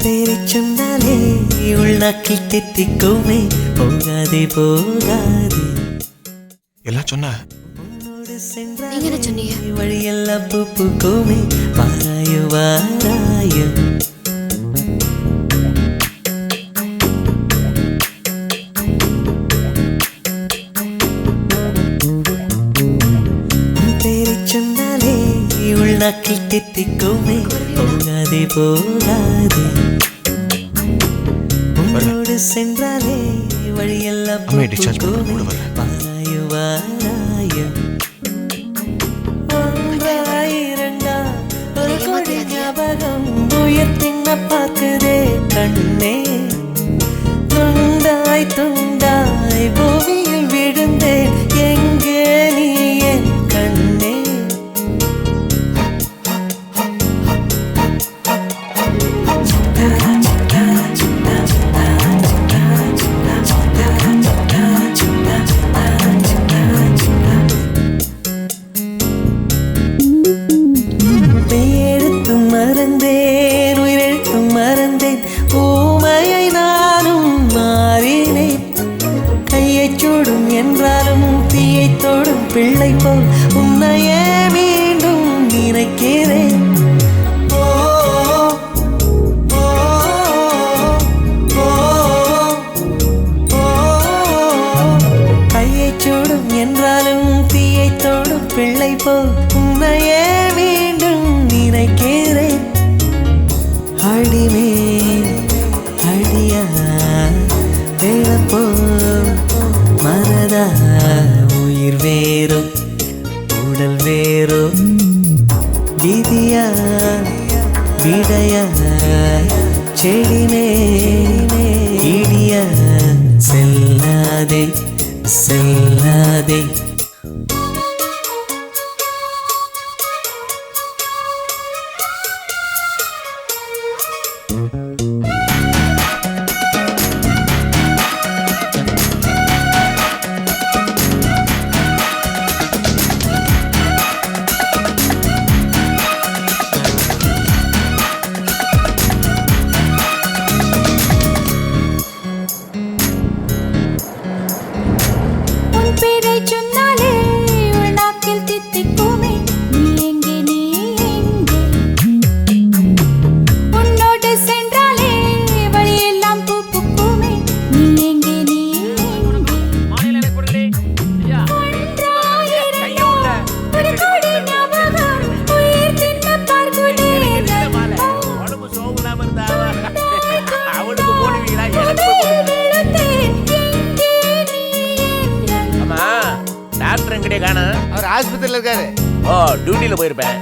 பேரை சொன்னாலே உள்நாக்கில் தித்திக்குமே போகாதே போகாதே எல்லாம் சொன்ன நீங்க என்ன சொன்னீங்க? வழியெல்லாம் பூ பூக்குமே வாராயோ வாராயோ பேரை சொன்னாலே உள்நாக்கில் தித்திக்குமே போகாதே போகாதே உன்னோடு சென்றாலே வழியெல்லாம் அம்மையை டிஸ்சார்ஜ் பண்ண கூட வரல. வாராயோ வாராயோ ஒன்றாயிரண்டா ஒரு கொடி ஞாபகம் உயர்த்தின்ன பார்க்குதே கண்ணே துண்டாய் துண்டாய் பூமியில் விழுந்தேன் எங்கே நீ என் கண்ணே பேரெழுத்தும் மறந்தேன் உயிரெழுத்தும் மறந்தேன் ஊமையை நானும் மாறினேன் கையைச் சூடும் என்றாலும் தீயைத் தொடும் பிள்ளை போல் உன்னையே மீண்டும் நினைக்கிறேன் ஓ, ஓ, ஓ, ஓ, கையைச் சூடும் என்றாலும் தீயைத் தொடும் பிள்ளை போல் உன்னையே மீண்டும் நினைக்கிறேன் அடிமேல் அடியா வேளப்போ மனதா உயிர் வேறோ உடல் வேறோ விதியா விடையா செடிமே இடியா செல்லாதே செல்லாதே உன் பேரை சொன்னாலே உள்நாக்கில் தித்திக்குமே நீ எங்கே நீ எங்கே உன்னோடு சென்றாலே வழியெல்லாம் பூ பூக்குமே நீ எங்கே நீ ஒரு கோடி ஞாபகம் உயிர் தின்ன பார்க்குதே டாக்டர் எங்கடே காணோம்? அவர் ஆஸ்பத்திரியில இருக்காரு. ஓ டியூட்டில போயிருப்பேன்.